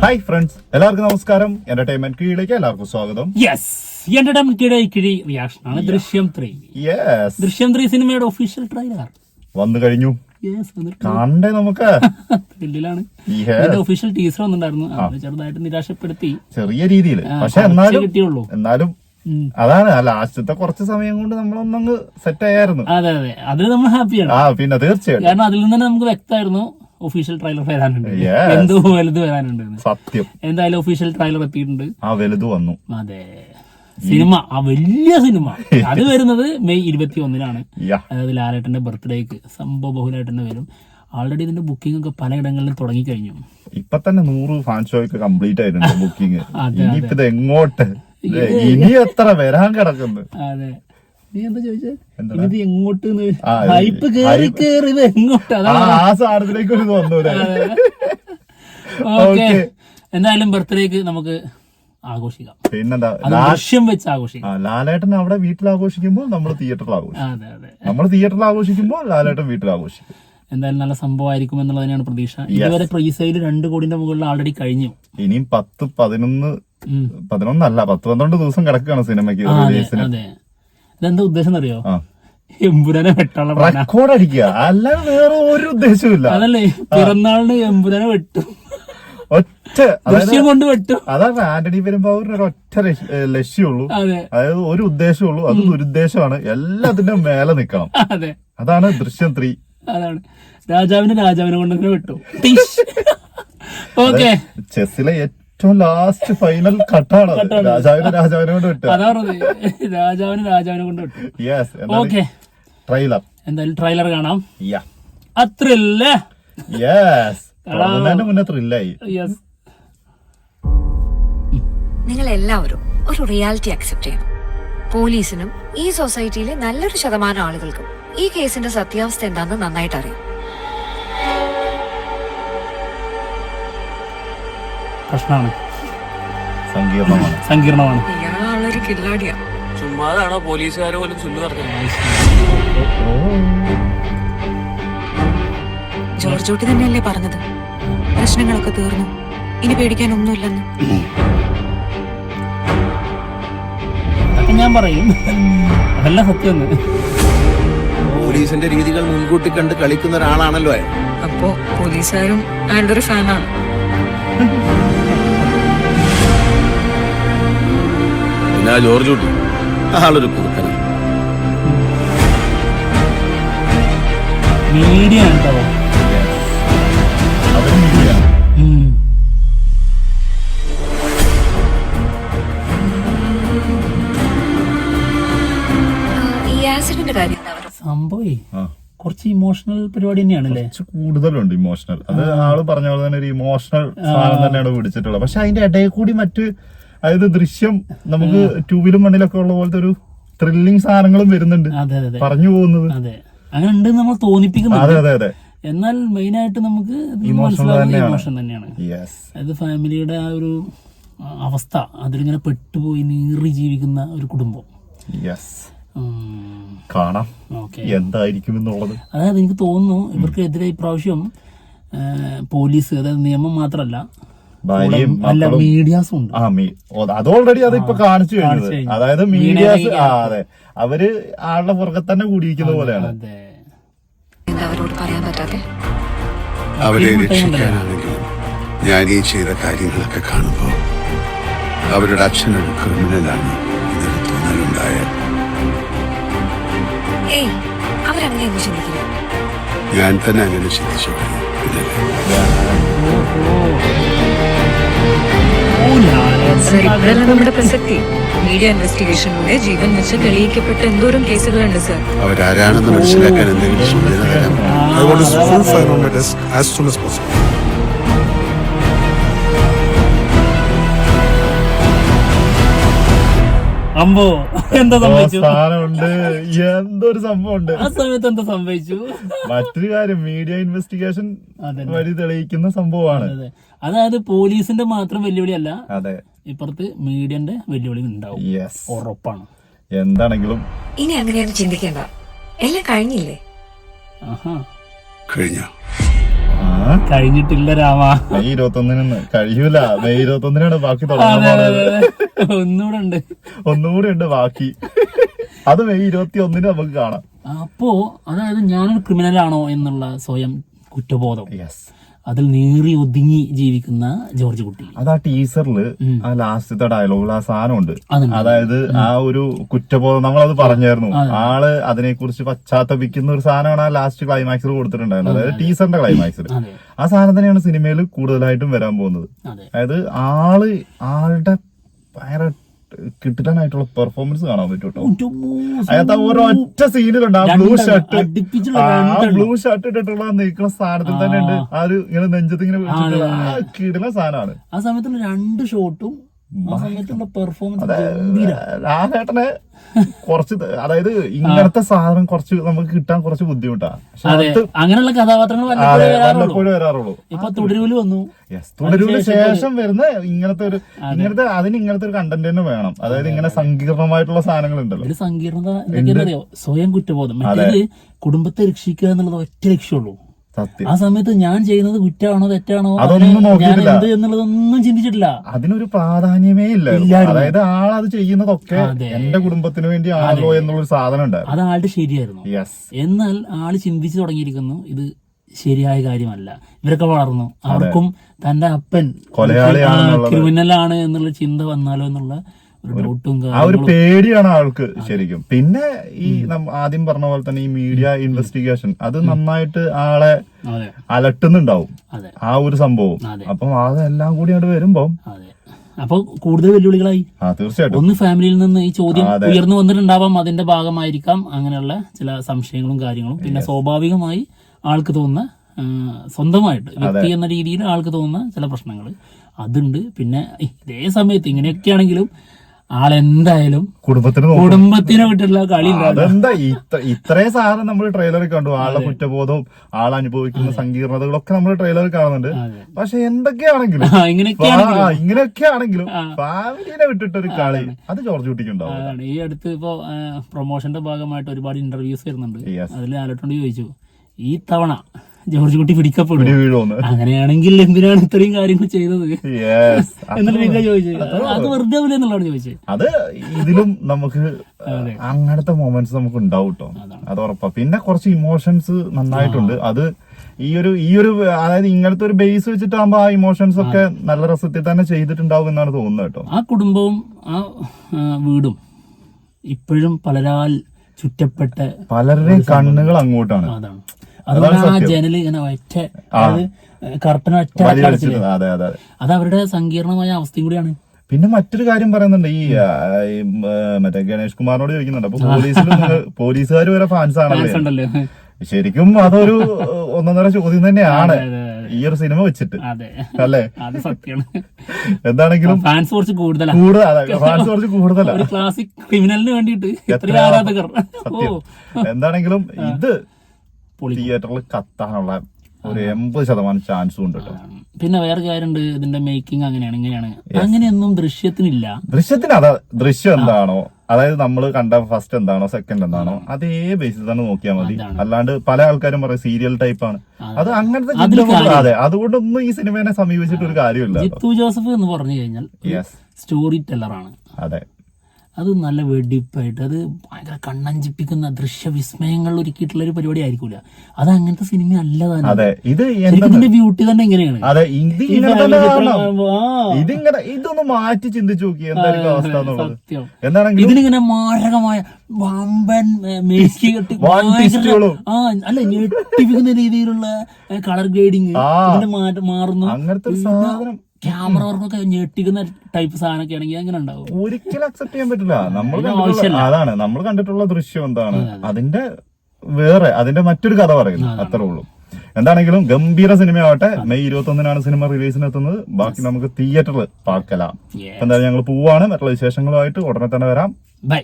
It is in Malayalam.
ഹായ് ഫ്രണ്ട്സ്, എല്ലാവർക്കും നമസ്കാരം. എന്റർടൈൻമെന്റ് കീഴിലേക്ക് എല്ലാവർക്കും സ്വാഗതം. കിഴി റിയാക്ഷൻ ആണ് ദൃശ്യം 3. ദൃശ്യം 3 സിനിമയുടെ ഒഫീഷ്യൽ ട്രെയിലർ വന്നു കഴിഞ്ഞു. കാണണ്ടേ നമുക്ക്? ത്രില്ലിലാണ്. ഒഫീഷ്യൽ ടീസർ വന്നിട്ടുണ്ടായിരുന്നു, ചെറുതായിട്ട് നിരാശപ്പെടുത്തി ചെറിയ രീതിയിൽ. പക്ഷെ എന്നാലും അതാണ് ലാസ്റ്റത്തെ കുറച്ച് സമയം കൊണ്ട് നമ്മളൊന്നങ്ങ് സെറ്റ് ആയിരുന്നു. അതെ, അതിൽ നമ്മൾ ഹാപ്പിയാണ്. പിന്നെ തീർച്ചയായും, കാരണം അതിൽ നിന്ന് തന്നെ നമുക്ക് വ്യക്തമായിരുന്നു ഒഫീഷ്യൽ ട്രെയിലർ വരാനുണ്ട്, എന്തോ വലുത് വരാനുണ്ട്. സത്യം. എന്തായാലും ഒഫീഷ്യൽ ട്രെയിലർ എത്തിയിട്ടുണ്ട്. വലുത് വന്നു. അതെ, സിനിമ, വലിയ സിനിമ അത് വരുന്നത് മെയ് 21-നാണ്. അതായത് ലാലേട്ടന്റെ ബർത്ത്ഡേക്ക് സംഭവ ബഹുലായിട്ട് വരും. ഓൾറെഡി ഇതിന്റെ ബുക്കിംഗ് ഒക്കെ പലയിടങ്ങളിലും തുടങ്ങിക്കഴിഞ്ഞു. ഇപ്പൊ തന്നെ 100 ഫാൻ ഷോയ്ക്ക് കംപ്ലീറ്റ് ആയിട്ടുണ്ട് ബുക്കിംഗ്. ഇനിയിപ്പത് എങ്ങോട്ട്, ഇനി എത്ര വരാൻ കിടക്കുന്നു. അതെ, നീ എന്താ ചോദിച്ചേ? ഇത് എങ്ങോട്ട് ഹൈപ്പ് കേറി കേറി ഇത് എങ്ങോട്ട്, ആ സാധനത്തിലേക്ക് ഒരു തോന്നൂല. ഓക്കെ, എന്തായാലും ബർത്ത്ഡേക്ക് നമുക്ക് ആഘോഷിക്കാം. പിന്നെന്താ, ദൃശ്യം വെച്ച് ആഘോഷിക്കാം. ലാലേട്ടൻ അവിടെ വീട്ടിൽ ആഘോഷിക്കുമ്പോൾ നമ്മൾ തിയേറ്ററിൽ ആഘോഷിക്കും. നമ്മൾ തിയേറ്ററിൽ ആഘോഷിക്കുമ്പോൾ ലാലേട്ടൻ വീട്ടിൽ ആഘോഷിക്കും. എന്തായാലും നല്ല സംഭവമായിരിക്കും എന്നുള്ളത് തന്നെയാണ് പ്രതീക്ഷ. ഇതുവരെ പ്രീസെയിൽ 2 കോടിന്റെ മുകളിൽ ഓൾറെഡി കഴിഞ്ഞു. ഇനിയും 10-12 ദിവസം കിടക്കുകയാണ് സിനിമയ്ക്ക്. അതെ, ഇതെന്താ ഉദ്ദേശം അറിയോ? എമ്പുരാനെ വെട്ടുള്ള റെക്കോർഡ് അടിക്കുക, അല്ലാതെ വേറെ ഒരു ഉദ്ദേശമില്ല. അതല്ലേ, പിറന്നാളിന് എമ്പുരാനെ വെട്ടും, ഒറ്റ ദൃശ്യം കൊണ്ട് വെട്ടും. അതാണ് ആന്റണി പെരുമ്പാവൂരിന് ഒരു ഒറ്റ ലക്ഷ്യമുള്ളൂ. അതായത് ഒരു ഉദ്ദേശമുള്ളൂ, അത് ദുരുദ്ദേശമാണ്. എല്ലാത്തിന്റെ മേലെ നിൽക്കണം. അതെ, അതാണ് ദൃശ്യം 3. അതാണ് രാജാവിനെ കൊണ്ടങ്ങനെ വെട്ടും. ഓക്കെ, ചെസ്സിലെ ഏറ്റവും ലാസ്റ്റ് ഫൈനൽ ഘട്ടമാണ് രാജാവിനെ കൊണ്ട് വെട്ടുക. അതാ പറഞ്ഞത്, രാജാവിനെ കൊണ്ട് വെട്ടും. ഓക്കെ, ട്രെയിലർ, എന്തായാലും ട്രെയിലർ കാണാം. അത്രല്ലേ? മുന്നേ ത്രില്ലായി. നിങ്ങൾ എല്ലാവരും ഒരു റിയാലിറ്റി അക്സെപ്റ്റ് ചെയ്യണം. പോലീസിനും ഈ സൊസൈറ്റിയിലെ നല്ലൊരു ശതമാനം ആളുകൾക്കും ഈ കേസിന്റെ സത്യാവസ്ഥ എന്താണെന്ന് നന്നായിട്ട് അറിയാം. പ്രശ്നമാണ്, സങ്കീർണമാണ്. ഇയാളൊരു കില്ലാടിയാ. ചുമ്മാതാണോ പോലീസുകാർ പോലും ചൊല്ലു പറഞ്ഞത്? ജോർജ് കുട്ടി തന്നെയല്ലേ പറഞ്ഞത്, പ്രശ്നങ്ങളൊക്കെ തീർന്നു, ഇനി പേടിക്കാനൊന്നുമില്ലെന്ന്. അതൊക്കെ ഞാൻ പറയും, അതല്ല സത്യം. പോലീസിന്റെ രീതികൾ മുൻകൂട്ടി കണ്ട് കളിക്കുന്ന ഒരാളാണല്ലോ അയാൾ. അപ്പോ പോലീസുകാരും അയാളുടെ ഒരു ഫാനാണ്. പിന്നെ ജോർജ് കുട്ടി ആളൊരു കുറുക്കനാണ്. മീഡിയ ഉണ്ടോ? സംഭവേ കുറച്ച് ഇമോഷണൽ പരിപാടി തന്നെയാണല്ലേ? കൂടുതലുണ്ട് ഇമോഷണൽ. അത് ആള് പറഞ്ഞ പോലെ തന്നെ ഒരു ഇമോഷണൽ സാധനം തന്നെയാണ് പിടിച്ചിട്ടുള്ളത്. പക്ഷെ അതിന്റെ ഇടയിൽ കൂടി അതായത് ദൃശ്യം നമുക്ക് 2-ലും 1-ലൊക്കെ ഉള്ള പോലത്തെ ഒരു ത്രില്ലിംഗ് സാധനങ്ങളും വരുന്നുണ്ട്, പറഞ്ഞു പോകുന്നത്. അതെ, അങ്ങനെ ഉണ്ട് നമ്മൾ തോന്നിപ്പിക്കുന്നത്. അതെ. എന്നാൽ മെയിൻ ആയിട്ട് നമുക്ക് ഇമോഷൻ തന്നെയാണ്. അതായത് ഫാമിലിയുടെ ആ ഒരു അവസ്ഥ, അതിലിങ്ങനെ പെട്ടുപോയി നീറി ജീവിക്കുന്ന ഒരു കുടുംബം. കാണാം എന്തായിരിക്കും എന്നുള്ളത്. അതായത് എനിക്ക് തോന്നുന്നു ഇവർക്കെതിരെ ഇപ്രാവശ്യം പോലീസ്, അതായത് നിയമം മാത്രമല്ല, മീഡിയാസും ഉണ്ട്. അത് ഓൾറെഡി അതിപ്പോ കാണിച്ചു കഴിഞ്ഞത്. അതായത് മീഡിയാസ് അതെ, അവര് ആളുടെ പുറകെ തന്നെ കൂടിയിരിക്കുന്ന പോലെയാണ്. അവരെ രക്ഷിക്കാനാണെങ്കിലും ഞാൻ ഈ ചെയ്ത കാര്യങ്ങളൊക്കെ കാണുമ്പോ അവരുടെ അച്ഛനൊരു ക്രിമിനലാണ് ഇതൊരു തോന്നലുണ്ടായത്. ഞാൻ തന്നെ അങ്ങനെ ചിന്തിച്ചു. നമ്മുടെ പ്രസക്തി മീഡിയ ഇൻവെസ്റ്റിഗേഷനിലൂടെ ജീവൻ വെച്ച് തെളിയിക്കപ്പെട്ട എന്തോരം കേസുകളുണ്ട് സർ. അവരാരാണെന്ന് മനസ്സിലാക്കാൻ എന്തെങ്കിലും സൂചന തരാം. അമ്പോ എന്താ സംഭവിച്ചു? എന്തൊരു സംഭവമുണ്ട് ആ സമയത്ത്. എന്താ സംഭവിച്ചു? മറ്റൊരു കാര്യം, മീഡിയ ഇൻവെസ്റ്റിഗേഷൻ വഴി തെളിയിക്കുന്ന സംഭവമാണ്. അതായത് പോലീസിന്റെ മാത്രം വെല്ലുവിളിയല്ല, അതെ, ഇപ്പുറത്ത് മീഡിയന്റെ വെല്ലുവിളി ഉണ്ടാവും, ഉറപ്പാണ്. എന്താണെങ്കിലും ഇനി അങ്ങനെയൊന്നും ചിന്തിക്കേണ്ട, എല്ലാം കഴിഞ്ഞില്ലേ? കഴിഞ്ഞ കഴിഞ്ഞിട്ടില്ല രാമ. മെയ് 21 കഴിയൂല. മെയ് 21 ബാക്കി തുടങ്ങാൻ പോകുന്നത്. ഒന്നുകൂടെ ഉണ്ട്, ഒന്നുകൂടി ഉണ്ട് ബാക്കി. അത് മെയ് 21 നമുക്ക് കാണാം. അപ്പോ അതായത് ഞാനൊരു ക്രിമിനലാണോ എന്നുള്ള സ്വയം കുറ്റബോധം, യെസ്, അതിൽ നീറി ഒതുങ്ങി ജീവിക്കുന്ന ജോർജ് കുട്ടി. അത് ആ ടീസറില് ആ ലാസ്റ്റത്തെ ഡയലോഗിൽ ആ സാധനം ഉണ്ട്. അതുണ്ട്. അതായത് ആ ഒരു കുറ്റബോധം നമ്മളത് പറഞ്ഞായിരുന്നു. ആള് അതിനെക്കുറിച്ച് പശ്ചാത്തപിക്കുന്ന ഒരു സാധനമാണ് ആ ലാസ്റ്റ് ക്ലൈമാക്സിൽ കൊടുത്തിട്ടുണ്ടായിരുന്നത്. അതായത് ടീസറിന്റെ ക്ലൈമാക്സിൽ അതെ ആ സാധനം തന്നെയാണ് സിനിമയിൽ കൂടുതലായിട്ടും വരാൻ പോകുന്നത്. അതെ അതായത് ആളുടെ ഭയങ്കര കിട്ടാനായിട്ടുള്ള പെർഫോമൻസ് കാണാൻ പറ്റും കേട്ടോ. അതായത് ഒരൊറ്റ സീനിലുണ്ട് ആ ബ്ലൂ ഷർട്ട്, ബ്ലൂ ഷർട്ട് ഇട്ടിട്ടുള്ള നിൽക്കുന്ന സ്ഥാനത്തിൽ തന്നെ ഉണ്ട് ആ ഒരു ഇങ്ങനെ നെഞ്ചത്ത് ഇങ്ങനെ വെച്ചിട്ടുള്ള ആ കിടുന്ന സാധനമാണ്. ആ സമയത്തുള്ള 2 ഷോട്ടും ആ സമയത്തുള്ള പെർഫോമൻസ് ലാലേട്ടനെ കുറച്ച്, അതായത് ഇങ്ങനത്തെ സാധനം കുറച്ച് നമുക്ക് കിട്ടാൻ കുറച്ച് ബുദ്ധിമുട്ടാണ്. അങ്ങനെയുള്ള കഥാപാത്രങ്ങൾ വല്ലപ്പോഴും വരാറുള്ളൂ. ഇപ്പൊ തുടരുവില് വന്നു. തുടരുവിന് ശേഷം വരുന്ന ഇങ്ങനത്തെ ഒരു കണ്ടന്റ് തന്നെ വേണം. അതായത് ഇങ്ങനെ സങ്കീർണമായിട്ടുള്ള സാധനങ്ങൾ ഉണ്ടല്ലോ. ഇതിൽ സങ്കീർണത എന്തൊക്കെയാണെന്നറിയോ? സ്വയം കുറ്റബോധം. മറ്റേത് കുടുംബത്തെ രക്ഷിക്കുക എന്നുള്ളത് ഒറ്റ ലക്ഷ്യമുള്ളൂ. ആ സമയത്ത് ഞാൻ ചെയ്യുന്നത് കുറ്റമാണോ തെറ്റാണോ അതൊന്നും നോക്കിയിട്ടില്ല, എന്ത് എന്നുള്ളതൊന്നും ചിന്തിച്ചിട്ടില്ല. അതിനൊരു പ്രാധാന്യമേ ഇല്ല. അതായത് ആളത് ചെയ്യുന്നതൊക്കെ എന്റെ കുടുംബത്തിന് വേണ്ടി ആണല്ലോ എന്നുള്ളൊരു സാധനം ഉണ്ടായിരുന്നു. അത് ആളുടെ ശരിയായിരുന്നു. എന്നാൽ ആള് ചിന്തിച്ചു തുടങ്ങിയിരിക്കുന്നു ഇത് ശരിയായ കാര്യമല്ല. ഇവരൊക്കെ വളർന്നു, അവർക്കും തന്റെ അപ്പൻ ക്രിമിനലാണ് എന്നുള്ള ചിന്ത വന്നാലോ എന്നുള്ള ആ ഒരു പേടിയാണ് ആൾക്ക് ശരിക്കും. പിന്നെ ഈ ആദ്യം പറഞ്ഞ പോലെ തന്നെ ഈ മീഡിയ ഇൻവെസ്റ്റിഗേഷൻ അത് നന്നായിട്ട് ആളെ അലട്ടുന്നുണ്ടാവും ആ ഒരു സംഭവം. അപ്പം അതെല്ലാം കൂടി അവിടെ വരുമ്പോ അപ്പൊ കൂടുതൽ വെല്ലുവിളികളായി. തീർച്ചയായിട്ടും ഒന്ന് ഫാമിലിയിൽ നിന്ന് ഈ ചോദ്യം ഉയർന്നു വന്നിട്ടുണ്ടാവാം, അതിന്റെ ഭാഗമായിരിക്കാം അങ്ങനെയുള്ള ചില സംശയങ്ങളും കാര്യങ്ങളും. പിന്നെ സ്വാഭാവികമായി ആൾക്ക് തോന്നുന്ന സ്വന്തമായിട്ട് വ്യക്തി എന്ന രീതിയിൽ ആൾക്ക് തോന്നുന്ന ചില പ്രശ്നങ്ങൾ അതുണ്ട്. പിന്നെ ഇതേ സമയത്ത് ഇങ്ങനെയൊക്കെയാണെങ്കിലും ആളെന്തായാലും കുടുംബത്തിനെ വിട്ടുള്ള കളി. അതെന്താ ഇത്രയും സാധനം നമ്മൾ ട്രെയിലറിൽ കണ്ടു. ആളുടെ കുറ്റബോധവും ആൾ അനുഭവിക്കുന്ന സങ്കീർണതകളൊക്കെ നമ്മൾ ട്രെയിലറിൽ കാണുന്നുണ്ട്. പക്ഷെ എന്തൊക്കെയാണെങ്കിലും ഇങ്ങനെയൊക്കെയാണെങ്കിലും ഫാമിലിനെ വിട്ടിട്ടൊരു കളി അത് ജോർജ് കുട്ടിക്കുണ്ടാവും. ഈ അടുത്ത് ഇപ്പോ പ്രൊമോഷന്റെ ഭാഗമായിട്ട് ഒരുപാട് ഇന്റർവ്യൂസ് വരുന്നുണ്ട്. അതിൽ ലാലേട്ടനോട് ചോദിച്ചു ഈ തവണ ജോർജ് കുട്ടി പിടിക്കപ്പെടും, അങ്ങനെയാണെങ്കിൽ എന്തിനാണ് ഇത്രയും കാര്യങ്ങൾ ചെയ്തത് എന്നുള്ള രീതിയിലാണ് ചോദിച്ചത്. അത് വെറുതെ ആവില്ല എന്നുള്ളതാണ് ചോദിച്ചത്. അത് ഇതിലും നമുക്ക് അങ്ങനത്തെ മൊമെന്റ്സ് നമുക്ക് ഉണ്ടാവും കേട്ടോ, അത് ഉറപ്പാ. പിന്നെ കുറച്ച് ഇമോഷൻസ് നന്നായിട്ടുണ്ട്. അത് ഈ ഒരു അതായത് ഇങ്ങനത്തെ ഒരു ബേസ് വെച്ചിട്ടാകുമ്പോ ആ ഇമോഷൻസ് ഒക്കെ നല്ല രസത്തിൽ തന്നെ ചെയ്തിട്ടുണ്ടാവും എന്നാണ് തോന്നുന്നത് കേട്ടോ. ആ കുടുംബവും ആ വീടും ഇപ്പോഴും പലരാൽ ചുറ്റപ്പെട്ട പലരുടെയും കണ്ണുകൾ അങ്ങോട്ടാണ്. അതാണ് അതുകൊണ്ട് ആ ജനൽ ഇങ്ങനെ ഒറ്റ കർട്ടൻ ഒറ്റ അത് അവരുടെ സങ്കീർണമായ അവസ്ഥയും കൂടിയാണ്. പിന്നെ മറ്റൊരു കാര്യം പറയുന്നുണ്ട്, ഈ മറ്റേ ഗണേഷ് കുമാറിനോട് ചോദിക്കുന്നുണ്ട്, അപ്പൊ പോലീസുകാർ വരെ ഫാൻസ് ആണല്ലേ. ശരിക്കും അതൊരു ഒന്നൊന്നര ചോദ്യം തന്നെയാണ് ഈ ഒരു സിനിമ വെച്ചിട്ട്, അല്ലേ? എന്താണെങ്കിലും ഫാൻസ് കുറച്ച് കൂടുതലാണ്. ഫാൻസ് കുറച്ച് കൂടുതലാണ് ക്ലാസിക് ക്രിമിനലിന് വേണ്ടിയിട്ട്. എന്താണെങ്കിലും ഇത് തിയേറ്ററിൽ കത്താനുള്ള ഒരു 80% ചാൻസും ഉണ്ട് കേട്ടോ. പിന്നെ വേറെ കാര്യമുണ്ട്, ഇതിന്റെ മേക്കിംഗ് ഇങ്ങനെയാണ് അങ്ങനെയൊന്നും ദൃശ്യത്തിനില്ല. ദൃശ്യം എന്താണോ, അതായത് നമ്മൾ കണ്ട ഫസ്റ്റ് എന്താണോ സെക്കൻഡ് എന്താണോ അതേ ബേസിൽ തന്നെ നോക്കിയാൽ മതി. അല്ലാണ്ട് പല ആൾക്കാരും പറയും സീരിയൽ ടൈപ്പാണ്, അത് അങ്ങനത്തെ. അതെ, അതുകൊണ്ടൊന്നും ഈ സിനിമയെ സമീപിച്ചിട്ട് ഒരു കാര്യമില്ല. ജിത്തു ജോസഫ് എന്ന് പറഞ്ഞു കഴിഞ്ഞാൽ സ്റ്റോറി ടെല്ലറാണ്. അതെ, അത് നല്ല വെടിപ്പായിട്ട് അത് ഭയങ്കര കണ്ണഞ്ചിപ്പിക്കുന്ന ദൃശ്യവിസ്മയങ്ങൾ ഒരുക്കിയിട്ടുള്ള ഒരു പരിപാടി ആയിരിക്കൂല. അത് അങ്ങനത്തെ സിനിമ അല്ല തന്നെ. ഇതിന്റെ ബ്യൂട്ടി തന്നെ എങ്ങനെയാണ്. ഇതൊന്ന് മാറ്റി ചിന്തിച്ചു നോക്കി എന്തായിരിക്കും അവസ്ഥ എന്നുള്ളത്. ഇതിനിങ്ങനെ മാരകമായ വമ്പൻ മേക്കി കെട്ടി അല്ല ഞെട്ടിപ്പിക്കുന്ന രീതിയിലുള്ള കളർ ഗ്രേഡിങ് മാറുന്നു. അങ്ങനത്തെ സാധനം ക്യാമറ വർക്കൊക്കെ ഞെട്ടിക്കുന്ന ടൈപ്പ് സാധനമൊക്കെ ആണെങ്കിൽ അങ്ങനെ ഉണ്ടാവും. ഒരിക്കലും അക്സെപ്റ്റ് ചെയ്യാൻ പറ്റില്ല. അതാണ് നമ്മൾ കണ്ടിട്ടുള്ള ദൃശ്യം എന്താണ്, അതിന്റെ മറ്റൊരു കഥ പറയുന്നു, അത്രേ ഉള്ളൂ. എന്താണെങ്കിലും ഗംഭീര സിനിമയാവട്ടെ. May 21 cinema റിലീസിനെത്തുന്നത്. ബാക്കി നമുക്ക് തിയേറ്ററിൽ പാർക്കലാം. എന്തായാലും ഞങ്ങൾ പോവാണ്. മറ്റുള്ള വിശേഷങ്ങളുമായിട്ട് ഉടനെ തന്നെ വരാം. ബൈ.